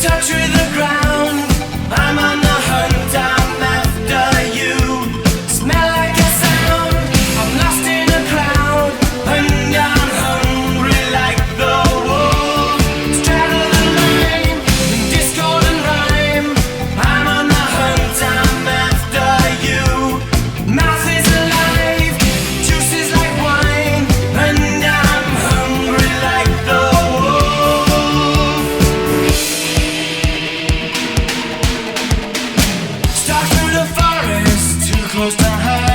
Touch with the ground, I'm on the hunt, I'm after you. Smell like a sound, I'm lost in a crowd, and I'm hungry like the wolf. Straddle the line, in discord and rhyme, I'm on the hunt, I'm after you. Mouth is alive, juice is like wine, and I'm hungry like the wolf. Stalk through the forest, too close to hide.